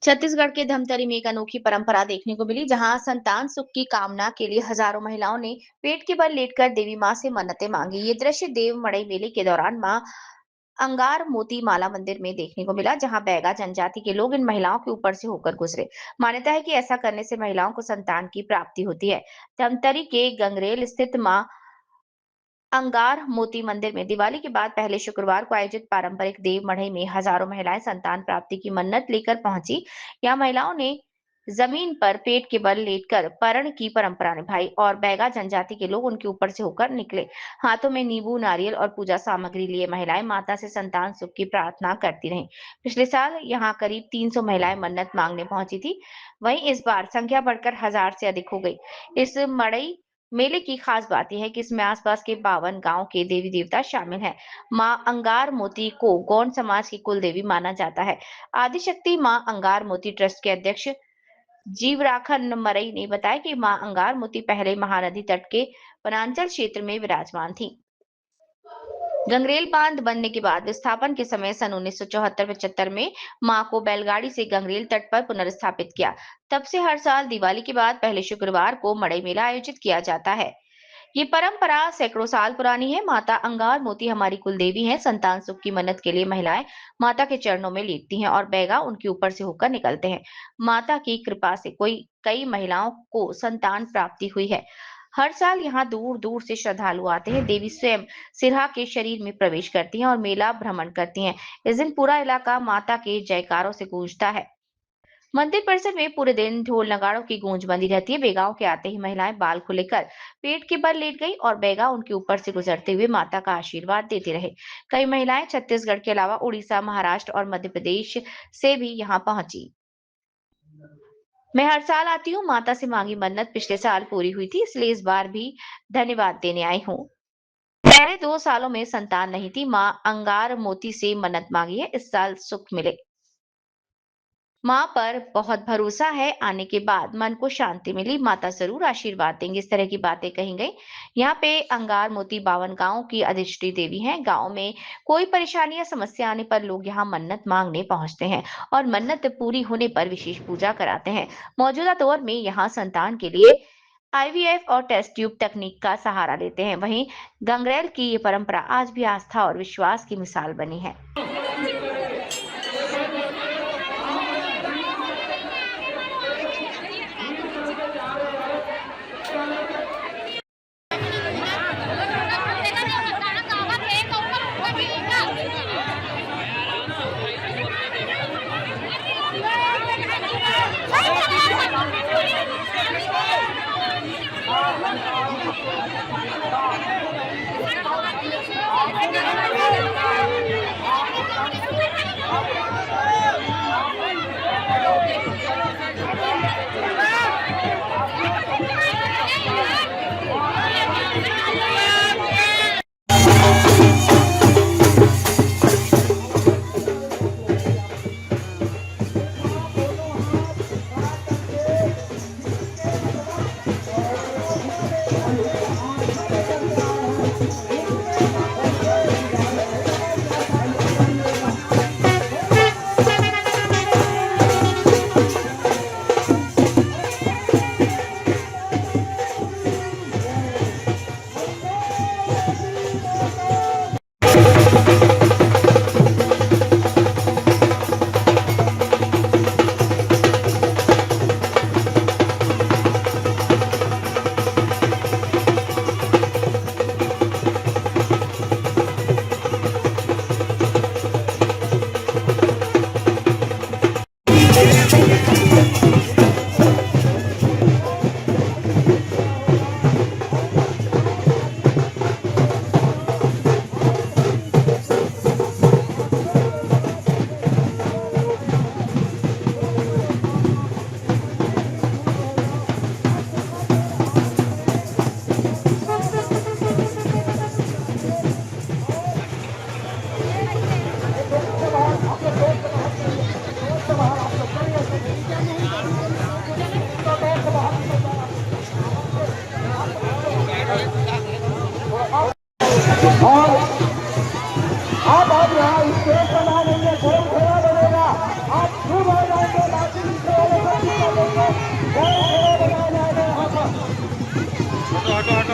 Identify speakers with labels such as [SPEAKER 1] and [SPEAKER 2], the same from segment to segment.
[SPEAKER 1] छत्तीसगढ़ के धमतरी में एक अनोखी परंपरा देखने को मिली, जहां संतान सुख की कामना के लिए हजारों महिलाओं ने पेट के बल लेटकर देवी मां से मन्नतें मांगी। ये दृश्य देव मड़ई मेले के दौरान मां अंगार मोती माला मंदिर में देखने को मिला, जहां बैगा जनजाति के लोग इन महिलाओं के ऊपर से होकर गुजरे। मान्यता है कि ऐसा करने से महिलाओं को संतान की प्राप्ति होती है। धमतरी के गंगरेल स्थित मां अंगार मोती मंदिर में दिवाली के बाद पहले शुक्रवार को आयोजित पारंपरिक देव मड़ई में हजारों महिलाएं संतान प्राप्ति की मन्नत लेकर पहुंची। यहाँ महिलाओं ने जमीन पर पेट के बल लेटकर परण की परंपरा निभाई और बैगा जनजाति के लोग उनके ऊपर से होकर निकले। हाथों में नींबू, नारियल और पूजा सामग्री लिए महिलाएं माता से संतान सुख की प्रार्थना करती रहीं। पिछले साल यहाँ करीब 300 महिलाएं मन्नत मांगने पहुंची थी। वहीं इस बार संख्या बढ़कर 1000 से अधिक हो गई। इस मड़ई मेले की खास बात यह है कि इसमें आसपास के 52 गांव के देवी देवता शामिल हैं। मां अंगार मोती को गौंड समाज की कुल देवी माना जाता है। आदिशक्ति मां अंगार मोती ट्रस्ट के अध्यक्ष जीवराखन मरई ने बताया कि मां अंगार मोती पहले महानदी तट के वनांचल क्षेत्र में विराजमान थी। गंगरेल बांध बनने के बाद विस्थापन के समय सन 1974-75 में मां को बैलगाड़ी से गंगरेल तट पर पुनर्स्थापित किया। तब से हर साल दिवाली के बाद पहले शुक्रवार को मड़ई मेला आयोजित किया जाता है। ये परंपरा सैकड़ों साल पुरानी है। माता अंगार मोती हमारी कुल देवी है। संतान सुख की मन्नत के लिए महिलाएं माता के चरणों में लेटती हैं और बैगा उनके ऊपर से होकर निकलते हैं। माता की कृपा से कई महिलाओं को संतान प्राप्ति हुई है। हर साल यहाँ दूर दूर से श्रद्धालु आते हैं। देवी स्वयं सिरहा के शरीर में प्रवेश करती हैं और मेला भ्रमण करती हैं। इस दिन पूरा इलाका माता के जयकारों से गूंजता है। मंदिर परिसर में पूरे दिन ढोल नगाड़ों की गूंज बंदी रहती है। बेगांव के आते ही महिलाएं बाल खुले कर पेट के बल लेट गई और बेगा उनके ऊपर से गुजरते हुए माता का आशीर्वाद देते रहे। कई महिलाएं छत्तीसगढ़ के अलावा उड़ीसा, महाराष्ट्र और मध्य प्रदेश से भी यहाँ पहुंची। मैं हर साल आती हूँ, माता से मांगी मन्नत पिछले साल पूरी हुई थी, इसलिए इस बार भी धन्यवाद देने आई हूँ। पहले 2 सालों में संतान नहीं थी, माँ अंगार मोती से मन्नत मांगी है, इस साल सुख मिले। माँ पर बहुत भरोसा है, आने के बाद मन को शांति मिली, माता जरूर आशीर्वाद देंगी। इस तरह की बातें कही गई। यहाँ पे अंगार मोती 52 गांव की अधिष्ठी देवी हैं। गांव में कोई परेशानी या समस्या आने पर लोग यहाँ मन्नत मांगने पहुंचते हैं और मन्नत पूरी होने पर विशेष पूजा कराते हैं। मौजूदा दौर में यहाँ संतान के लिए IVF और टेस्ट ट्यूब तकनीक का सहारा लेते हैं। वहीं गंगरेल की ये परंपरा आज भी आस्था और विश्वास की मिसाल बनी है।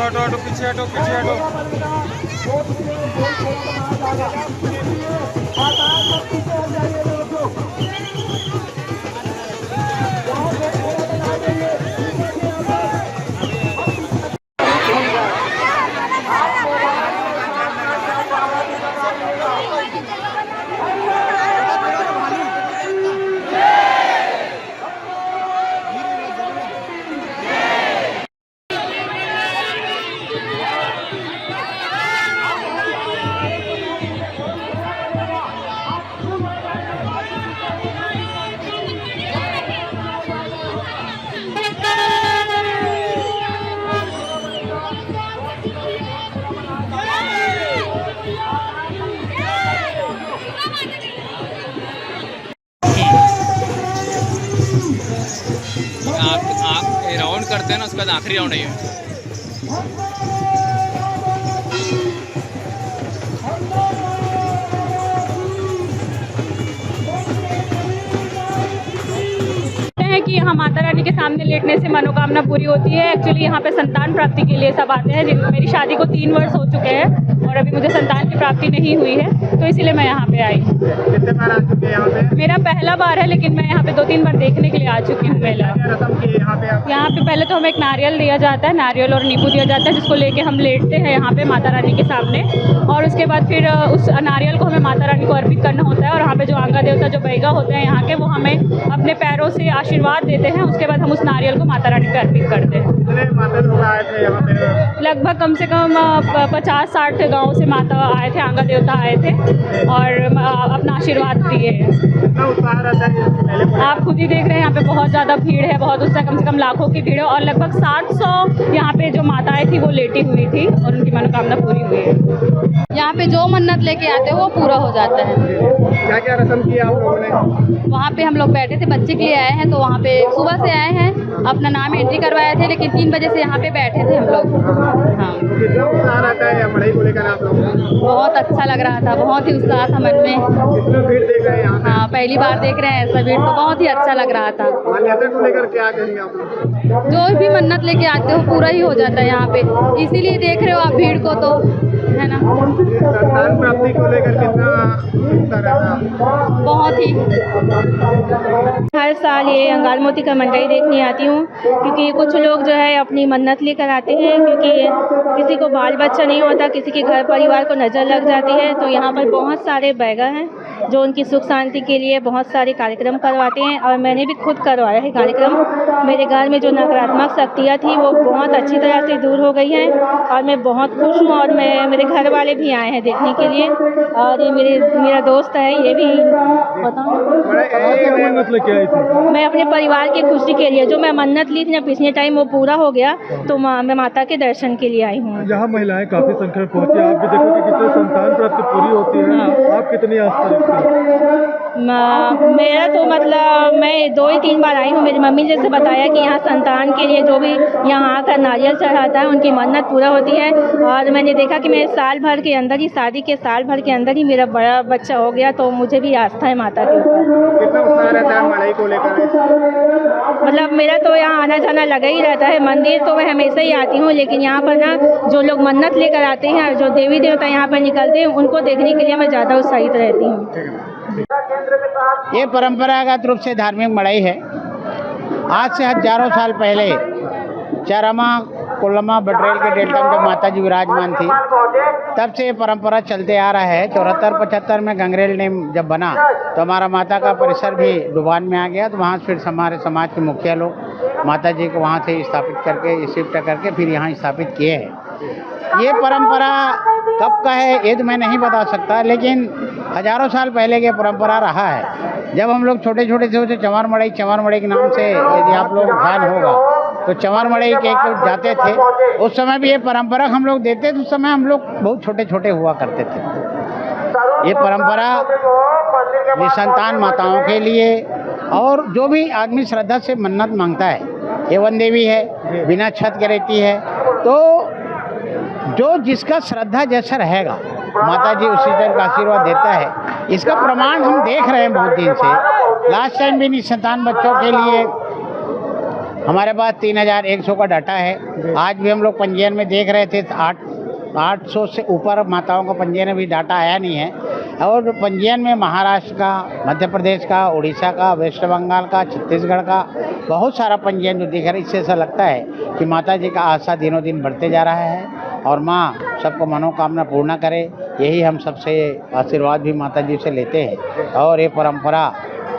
[SPEAKER 2] हटो हटो, पीछे हटो, पीछे हटो। आप राउंड करते हैं ना, उसके बाद आखिरी राउंड है ये।
[SPEAKER 3] है कि यहाँ माता रानी के सामने लेटने से मनोकामना पूरी होती है। एक्चुअली यहाँ पे संतान प्राप्ति के लिए सब आते हैं। मेरी शादी को 3 वर्ष हो चुके हैं और अभी मुझे संतान की प्राप्ति नहीं हुई है, तो इसीलिए मैं यहाँ पे आई।
[SPEAKER 2] कितने बार आ चुके हैं यहाँ पे?
[SPEAKER 3] मेरा पहला बार है, लेकिन मैं यहाँ पे 2-3 बार देखने के लिए आ चुकी हूँ मेला।
[SPEAKER 2] रस्म की यहाँ पे
[SPEAKER 3] यहाँ पे पहले तो हमें एक नारियल दिया जाता है, नारियल और नींबू दिया जाता है, जिसको लेके हम लेटते हैं यहाँ पे माता रानी के सामने। और उसके बाद फिर उस नारियल को हमें माता रानी को अर्पित करना होता है। और यहाँ पे जो आंगा देवता, जो बैगा होते हैं यहाँ के, वो हमें अपने पैरों से आशीर्वाद देते हैं। उसके बाद हम उस नारियल को माता रानी को अर्पित करते हैं।
[SPEAKER 2] कितने माता लोग आए थे यहाँ पे?
[SPEAKER 3] लगभग कम से कम 50-60 गाँव से माता आए थे, आंगा देवता आए थे और अपना आशीर्वाद दिए।
[SPEAKER 2] कितना उत्साह रहता है मेले में?
[SPEAKER 3] आप खुद ही देख रहे हैं, यहाँ पे बहुत ज़्यादा भीड़ है, बहुत उत्साह, कम से कम लाखों की भीड़ है। और लगभग 700 यहाँ पे जो माताएं थी वो लेटी हुई थी और उनकी मनोकामना पूरी हुई है। यहाँ पे जो मन्नत लेके आते हैं वो पूरा हो जाता है।
[SPEAKER 2] क्या क्या रस्म की आप लोगों ने?
[SPEAKER 3] वहाँ पे हम लोग बैठे थे, बच्चे के लिए आए हैं, तो वहाँ पे सुबह से आए हैं, अपना नाम एंट्री करवाए थे, लेकिन 3 बजे से यहाँ पे बैठे थे हम लोग। हाँ,
[SPEAKER 2] कितना उत्साह रहता है मड़ई को लेकर आप लोग?
[SPEAKER 3] बहुत अच्छा लग रहा था, बहुत ही उत्साह था मन में।
[SPEAKER 2] कितना भीड़ देख रहे हैं यहाँ पे?
[SPEAKER 3] हाँ, पहली बार देख रहे हैं ऐसा भीड़, तो बहुत ही अच्छा लग रहा था।
[SPEAKER 2] मान्यता को लेकर क्या कहेंगे आप लोग?
[SPEAKER 3] जो भी मन्नत लेके आते हो पूरा ही हो जाता है यहाँ पे, इसीलिए देख रहे हो आप भीड़ को, तो है ना।
[SPEAKER 2] संतान प्राप्ति को लेकर कितना उत्साह रहता है?
[SPEAKER 3] बहुत ही। हर साल ये अंगार मोती का मंडई देखने आती हूँ, क्योंकि कुछ लोग जो है अपनी मन्नत लेकर आते हैं, क्योंकि किसी को बाल बच्चा नहीं होता, किसी के घर परिवार को नज़र लग जाती है, तो यहाँ पर बहुत सारे बैगा हैं जो उनकी सुख शांति के लिए बहुत सारे कार्यक्रम करवाते हैं। और मैंने भी खुद करवाया है कार्यक्रम। मेरे घर में जो नकारात्मक शक्तियाँ थी वो बहुत अच्छी तरह से दूर हो गई हैं और मैं बहुत खुश हूँ। और मेरे घर वाले भी आए हैं देखने के लिए, और ये मेरा दोस्त है, ये भी बताऊँ।
[SPEAKER 2] मन्नत लेके आई थी?
[SPEAKER 3] मैं अपने परिवार की खुशी के लिए, जो मैं मन्नत ली थी ना पिछले टाइम, वो पूरा हो गया, तो मैं माता के दर्शन के लिए आई हूँ।
[SPEAKER 2] यहाँ महिलाएं काफी संख्या में पहुंची, आप भी देखो कि कितने संतान प्राप्ति पूरी होती है।
[SPEAKER 3] हाँ।
[SPEAKER 2] आप कितनी आस्था रखती हैं?
[SPEAKER 3] मेरा तो मतलब मैं 2 ही 3 बार आई हूँ। मेरी मम्मी जैसे बताया कि यहाँ संतान के लिए जो भी यहाँ आकर नारियल चढ़ाता है उनकी मन्नत पूरा होती है। और मैंने देखा कि मेरे साल भर के अंदर ही, शादी के साल भर के अंदर ही मेरा बड़ा बच्चा हो गया, तो मुझे भी आस्था है माता के ऊपर।
[SPEAKER 2] कितना उत्साह रहता है मड़ई को लेकर?
[SPEAKER 3] मतलब मेरा तो यहाँ आना जाना लगा ही रहता है। मंदिर तो मैं हमेशा ही आती हूँ, लेकिन यहाँ पर ना जो लोग मन्नत लेकर आते हैं, जो देवी देवता यहाँ पर निकलते हैं, उनको देखने के लिए मैं ज़्यादा उत्साहित रहती हूँ।
[SPEAKER 4] ये परंपरागत रूप से धार्मिक मड़ई है। आज से हजारों साल पहले चारामा कोल्लमा बटरेल के डेल्टा में माता जी विराजमान थी, तब से ये परंपरा चलते आ रहा है। 74-75 में गंगरेल डैम जब बना तो हमारा माता का परिसर भी डुबान में आ गया, तो वहाँ फिर हमारे समाज के मुखिया लोग माता जी को वहाँ से स्थापित करके, शिफ्ट करके फिर यहाँ स्थापित किए हैं। ये परंपरा कब का है ये तो मैं नहीं बता सकता, लेकिन हजारों साल पहले की परंपरा रहा है। जब हम लोग छोटे छोटे थे, चमार मड़ई के नाम से यदि आप लोग ध्यान होगा तो चमार मड़ई के जाते थे, उस समय भी ये परंपरा हम लोग देते थे। उस समय हम लोग बहुत छोटे छोटे हुआ करते थे। ये परंपरा निसंतान माताओं के लिए, और जो भी आदमी श्रद्धा से मन्नत मांगता है, ये वन देवी है, बिना छत के रहती है, तो जो जिसका श्रद्धा जैसा रहेगा माता जी उसी तरह का आशीर्वाद देता है। इसका प्रमाण हम देख रहे हैं बहुत दिन से। लास्ट टाइम भी निसंतान बच्चों के लिए हमारे पास 3100 का डाटा है। आज भी हम लोग पंजीयन में देख रहे थे 800 से ऊपर माताओं का पंजीयन अभी डाटा आया नहीं है। और पंजीयन में महाराष्ट्र का, मध्य प्रदेश का, उड़ीसा का, वेस्ट बंगाल का, छत्तीसगढ़ का बहुत सारा पंजीयन जो दिख रहा है। इससे ऐसा लगता है कि माता जी का आस्था दिनों दिन बढ़ते जा रहा है और माँ सबको मनोकामना पूर्ण करे, यही हम सबसे आशीर्वाद भी माता जी से लेते हैं और ये परंपरा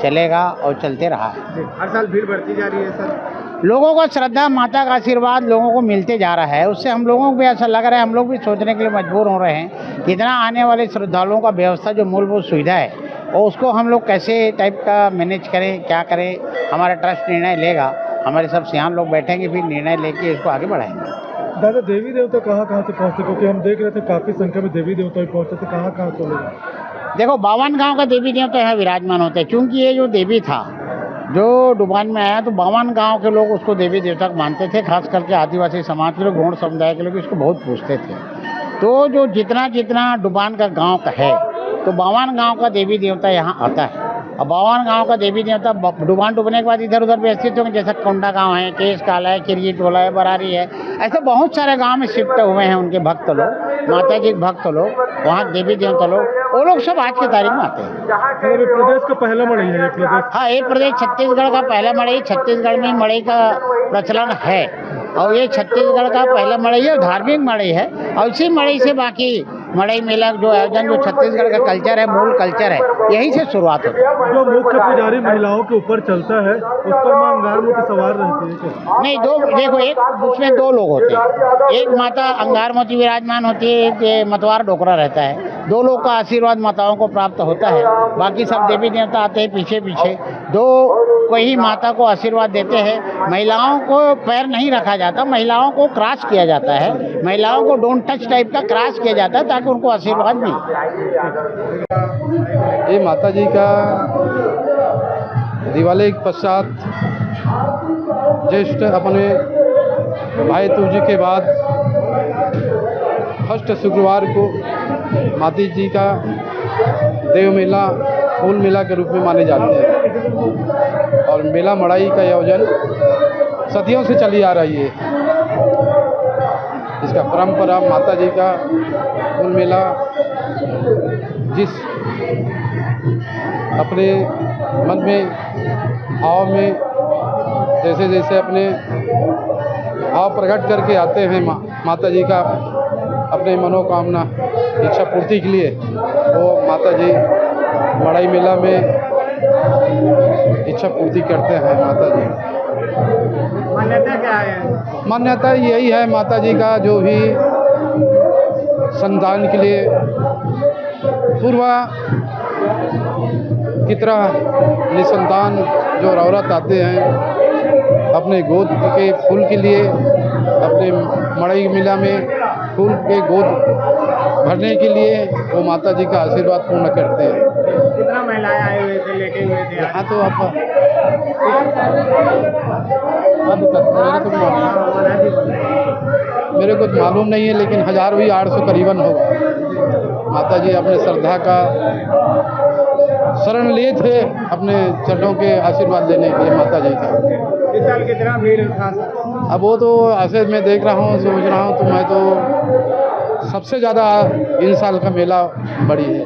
[SPEAKER 4] चलेगा और चलते रहा है।
[SPEAKER 2] हर साल भीड़ बढ़ती जा रही है सर।
[SPEAKER 4] लोगों को श्रद्धा, माता का आशीर्वाद लोगों को मिलते जा रहा है, उससे हम लोगों को भी ऐसा लग रहा है, हम लोग भी सोचने के लिए मजबूर हो रहे हैं कि इतना आने वाले श्रद्धालुओं का व्यवस्था जो मूलभूत सुविधा है और उसको हम लोग कैसे टाइप का मैनेज करें, क्या करें। हमारा ट्रस्ट निर्णय लेगा, हमारे सब सियान लोग बैठेंगे, फिर निर्णय लेके इसको आगे बढ़ाएंगे।
[SPEAKER 2] दादा, देवी देवता कहाँ से पहुँचते, क्योंकि हम देख रहे थे काफ़ी संख्या में देवी देवता भी पहुँचते थे, कहाँ से लोग?
[SPEAKER 4] देखो 52 गांव का देवी देवता यहाँ विराजमान होते हैं, क्योंकि ये जो देवी था जो डुबान में आया तो 52 गांव के लोग उसको देवी देवता मानते थे। खास करके आदिवासी समाज के लोग, गौड़ समुदाय के लोग इसको बहुत पूजते थे। तो जो जितना डुबान का गांव का है तो 52 गांव का देवी देवता यहाँ आता है। और 52 गांव का देवी देवता डुबान डूबने के बाद इधर उधर व्यवस्थित होंगे, जैसा कोंडा गांव है, केस काला है, किरगी टोला है, बरारी है, ऐसे बहुत सारे गांव में शिफ्ट हुए हैं उनके भक्त लोग, माता जी के भक्त लोग, वहाँ देवी देवता लोग, वो लोग सब आज की तारीख में आते हैं।
[SPEAKER 2] प्रदेश का पहला मड़ई है ये प्रदेश?
[SPEAKER 4] हाँ, ये प्रदेश छत्तीसगढ़ का पहला मड़ई, छत्तीसगढ़ में मड़ई का प्रचलन है और ये छत्तीसगढ़ का पहला मड़ई है, धार्मिक मड़ई है। और इसी मड़ई से बाकी मड़ई मेला जो आयोजन जो छत्तीसगढ़ का कल्चर है, मूल कल्चर है, यही से शुरुआत होती है।
[SPEAKER 2] जो मुख्य पुजारी महिलाओं के ऊपर चलता है उस पर मां अंगारमोती सवार रहती है क्या?
[SPEAKER 4] नहीं, दो, देखो एक उसमें दो लोग होते हैं, एक माता अंगारमोती विराजमान होती है, एक मतवार डोकरा रहता है। दो लोग का आशीर्वाद माताओं को प्राप्त होता है, बाकी सब देवी देवता आते हैं पीछे पीछे। दो को ही माता को आशीर्वाद देते हैं। महिलाओं को पैर नहीं रखा जाता, महिलाओं को क्रॉस किया जाता है, महिलाओं को डोंट टच टाइप का क्रॉस किया जाता है ताकि उनको आशीर्वाद मिले।
[SPEAKER 5] ये माता जी का दिवाली के पश्चात ज्येष्ठ अपने भाई दूज के बाद फर्स्ट शुक्रवार को माता जी का देव मेला, फूल मेला के रूप में माने जाते हैं। और मेला मड़ाई का आयोजन सदियों से चली आ रही है। इसका परंपरा माता जी का फूल मेला जिस अपने मन में, भाव में, जैसे जैसे अपने भाव प्रकट करके आते हैं माता जी का अपने मनोकामना इच्छा पूर्ति के लिए, वो माता जी मड़ई मेला में इच्छा पूर्ति करते हैं। माता जी
[SPEAKER 2] मान्यता क्या है?
[SPEAKER 5] मान्यता यही है माता जी का जो भी संतान के लिए पूर्वा की तरह निसंतान जो औरत आते हैं अपने गोद के फूल के लिए, अपने मड़ई मेला में फूल के गोद भरने के लिए वो माता जी का आशीर्वाद पूर्ण करते हैं।
[SPEAKER 2] कितना महिलाएं आए हुए थे, लेटे हुए थे?
[SPEAKER 5] यहाँ तो आप मेरे को मालूम नहीं है, लेकिन 1000 भी 800 करीबन होगा। माता जी अपने श्रद्धा का शरण लिए थे अपने चरणों के आशीर्वाद लेने के लिए माता जी का।
[SPEAKER 2] इस साल कितना भीड़ था?
[SPEAKER 5] अब वो तो ऐसे मैं देख रहा हूँ, सोच रहा हूँ, तो मैं तो सबसे ज़्यादा इन साल का मेला बड़ी है।